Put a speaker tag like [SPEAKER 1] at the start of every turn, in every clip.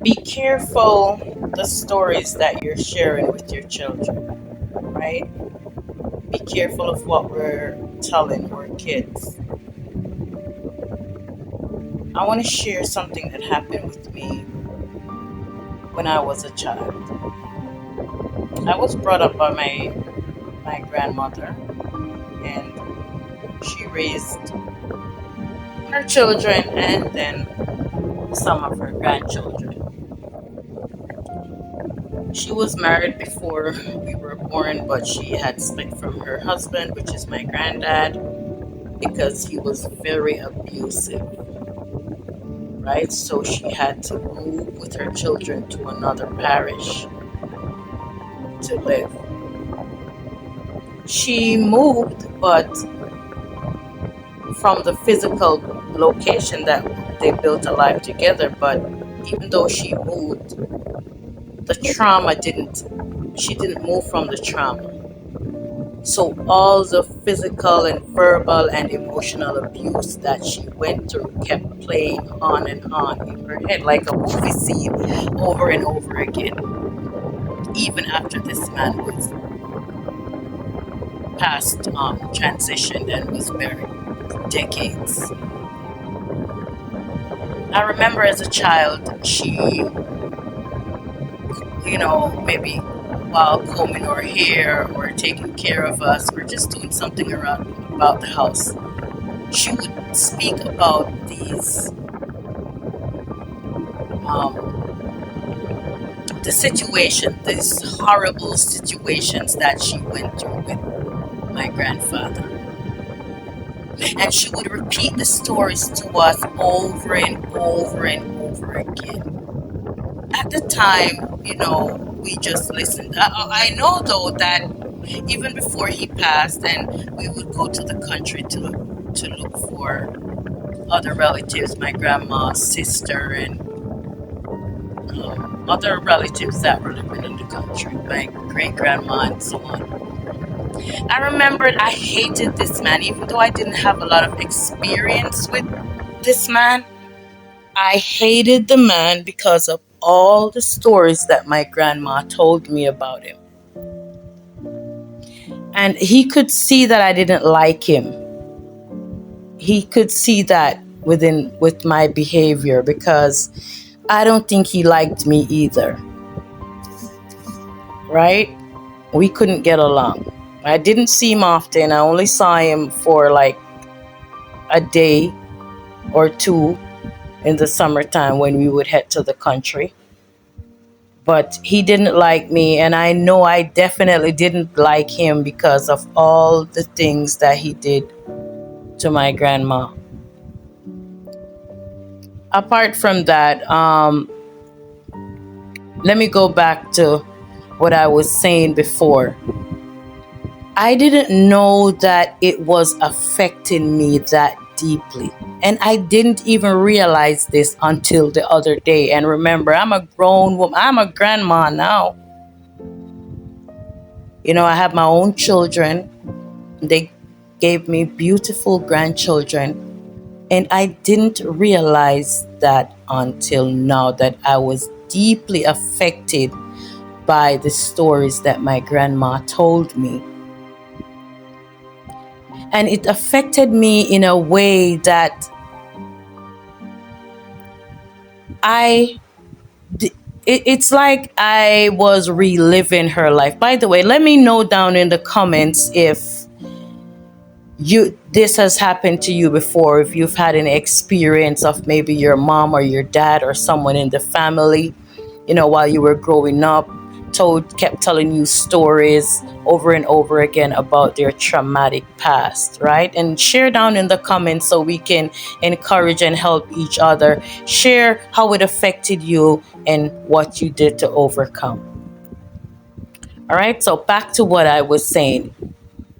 [SPEAKER 1] Be careful the stories that you're sharing with your children, right? Be careful of what we're telling our kids. I want to share something that happened with me when I was a child. I was brought up by my grandmother, and she raised her children and then some of her grandchildren. She was married before we were born, but she had split from her husband, which is my granddad, because he was very abusive, right? So she had to move with her children to another parish to live. She moved, but from the physical location that they built a life together. But even though she moved, the trauma didn't, she didn't move from the trauma. So all the physical and verbal and emotional abuse that she went through kept playing on and on in her head like a movie scene over and over again, even after this man was past transitioned and was buried for decades. I remember as a child, she, maybe while combing our hair or taking care of us or just doing something around about the house, she would speak about these the situation, these horrible situations that she went through with my grandfather. And she would repeat the stories to us over and over and over again. At the time, we just listened. I know though that even before he passed, and we would go to the country to look for other relatives, my grandma's sister and other relatives that were living in the country, my great grandma and so on. I remembered I hated this man, even though I didn't have a lot of experience with this man. I hated the man because of all the stories that my grandma told me about him. And he could see that I didn't like him. He could see that with my behavior, because I don't think he liked me either. Right? We couldn't get along. I didn't see him often. I only saw him for like a day or two in the summertime when we would head to the country. But he didn't like me, and I know I definitely didn't like him because of all the things that he did to my grandma. Apart from that, let me go back to what I was saying before. I didn't know that it was affecting me that deeply. And I didn't even realize this until the other day. And remember, I'm a grown woman. I'm a grandma now. I have my own children. They gave me beautiful grandchildren. And I didn't realize that until now, that I was deeply affected by the stories that my grandma told me. And it affected me in a way that it's like I was reliving her life. By the way, let me know down in the comments if this has happened to you before, if you've had an experience of maybe your mom or your dad or someone in the family, while you were growing up, kept telling you stories over and over again about their traumatic past, right? And share down in the comments so we can encourage and help each other. Share how it affected you and what you did to overcome. All right, so back to what I was saying.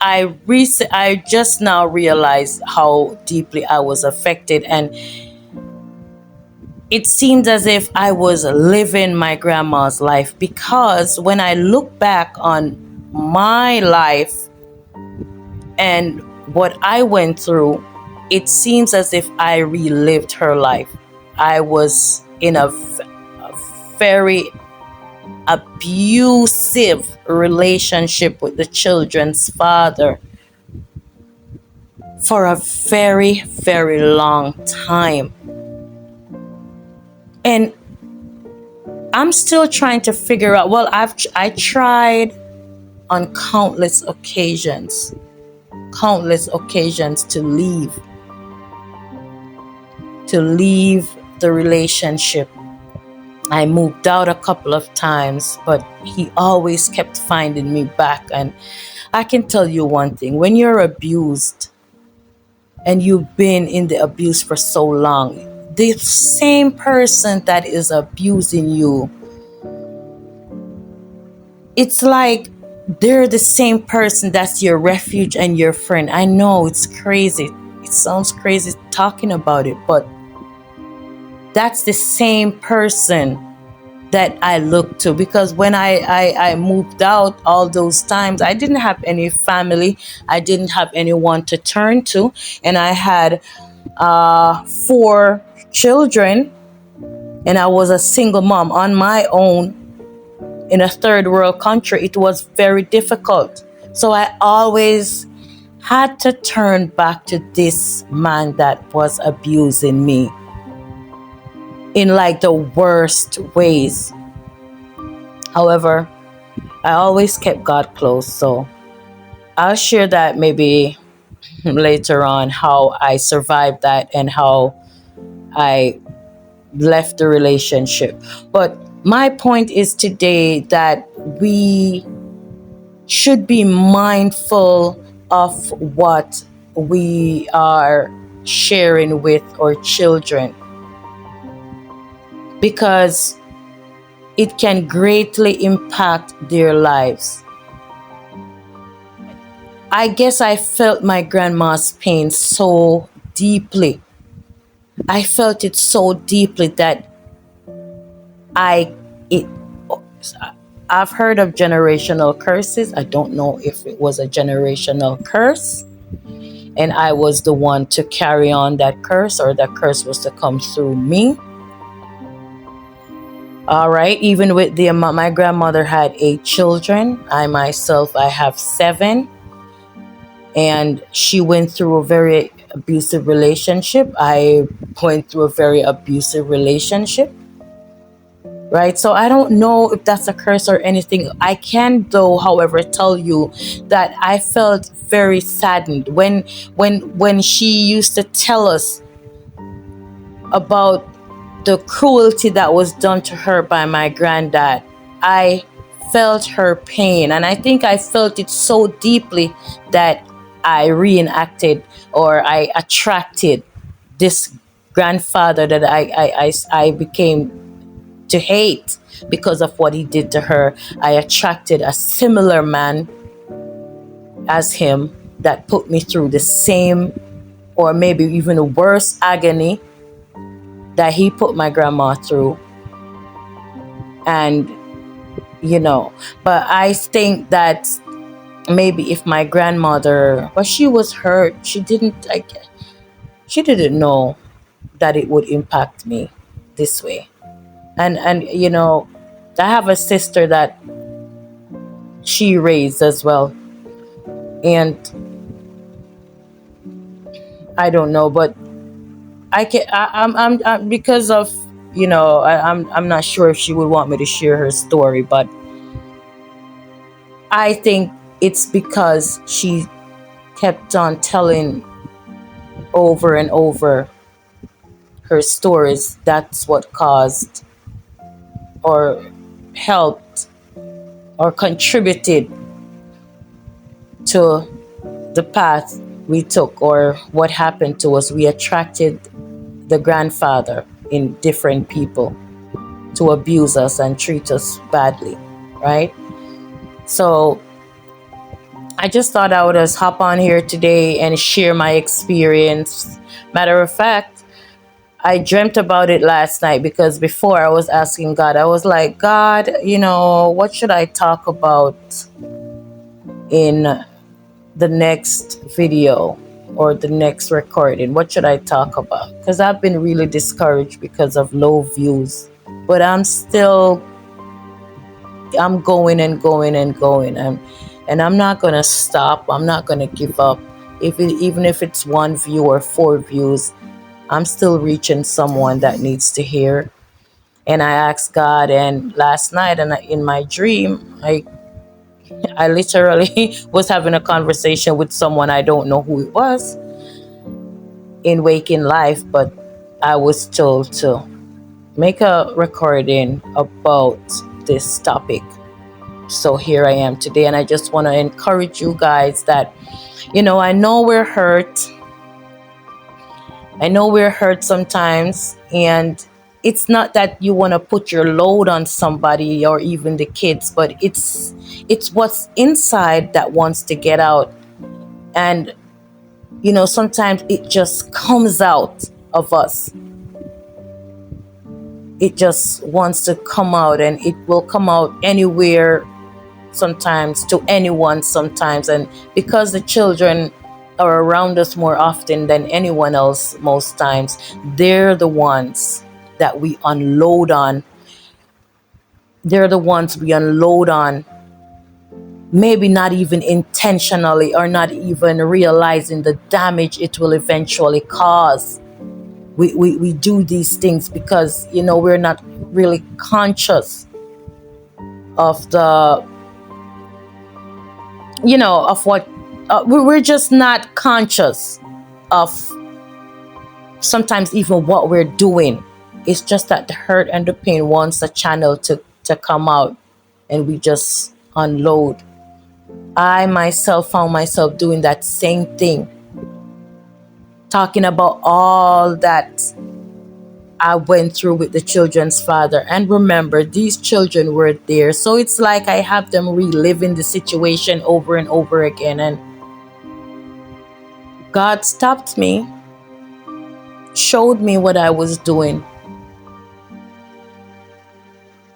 [SPEAKER 1] I just now realized how deeply I was affected, and it seemed as if I was living my grandma's life, because when I look back on my life and what I went through, it seems as if I relived her life. I was in a very abusive relationship with the children's father for a very, very long time. And I'm still trying to figure out, well, I tried on countless occasions to leave the relationship. I moved out a couple of times, but he always kept finding me back. And I can tell you one thing, when you're abused and you've been in the abuse for so long, the same person that is abusing you, it's like they're the same person that's your refuge and your friend. I know it's crazy. It sounds crazy talking about it, but that's the same person that I look to, because when I moved out all those times, I didn't have any family. I didn't have anyone to turn to. And I had 4 children, and I was a single mom on my own in a third world country. It was very difficult. So I always had to turn back to this man that was abusing me in like the worst ways. However, I always kept God close. So I'll share that maybe later on, how I survived that and how I left the relationship. But my point is today that we should be mindful of what we are sharing with our children, because it can greatly impact their lives. I guess I felt my grandma's pain so deeply. I felt it so deeply that I it I've heard of generational curses. I don't know if it was a generational curse and I was the one to carry on that curse, or that curse was to come through me. All right, even with the amount, my grandmother had 8 children. I myself, I have 7. And she went through a very abusive relationship. I went through a very abusive relationship. Right? So I don't know if that's a curse or anything. I can, though, however, tell you that I felt very saddened when she used to tell us about the cruelty that was done to her by my granddad. I felt her pain, and I think I felt it so deeply that I reenacted, or I attracted this grandfather that I became to hate because of what he did to her. I attracted a similar man as him that put me through the same, or maybe even worse agony that he put my grandma through. And but I think that maybe if my grandmother, but she was hurt, she didn't know that it would impact me this way. And I have a sister that she raised as well, and I don't know, but I'm because of I'm not sure if she would want me to share her story, but I think it's because she kept on telling over and over her stories. That's what caused, or helped, or contributed to the path we took, or what happened to us. We attracted the grandfather in different people to abuse us and treat us badly, right? So I just thought I would just hop on here today and share my experience. Matter of fact, I dreamt about it last night, because before I was asking God, I was like, God, what should I talk about in the next video or the next recording? What should I talk about? Because I've been really discouraged because of low views but I'm going and going and going. And I'm not gonna stop. I'm not gonna give up. Even if it's one view or four views, I'm still reaching someone that needs to hear. And I asked God, and last night, and in my dream, I literally was having a conversation with someone I don't know who it was in waking life, but I was told to make a recording about this topic. So here I am today, and I just want to encourage you guys that, I know we're hurt. I know we're hurt sometimes, and it's not that you want to put your load on somebody or even the kids, but it's what's inside that wants to get out. And sometimes it just comes out of us. It just wants to come out, and it will come out anywhere, sometimes to anyone sometimes. And because the children are around us more often than anyone else, most times they're the ones that we unload on. They're the ones we unload on, maybe not even intentionally or not even realizing the damage it will eventually cause. We do these things because we're not really conscious of the of what we're just not conscious of sometimes even what we're doing. It's just that the hurt and the pain wants a channel to come out, and we just unload. I myself found myself doing that same thing, talking about all that I went through with the children's father. And remember, these children were there, so it's like I have them reliving the situation over and over again. And God stopped me, showed me what I was doing,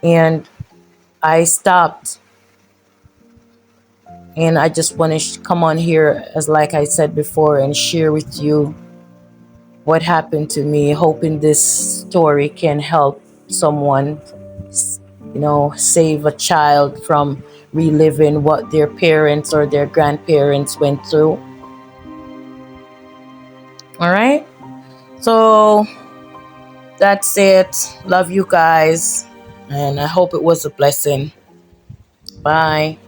[SPEAKER 1] and I stopped. And I just want to come on here, as like I said before, and share with you what happened to me, hoping this story can help someone, save a child from reliving what their parents or their grandparents went through. All right. So that's it. Love you guys. And I hope it was a blessing. Bye.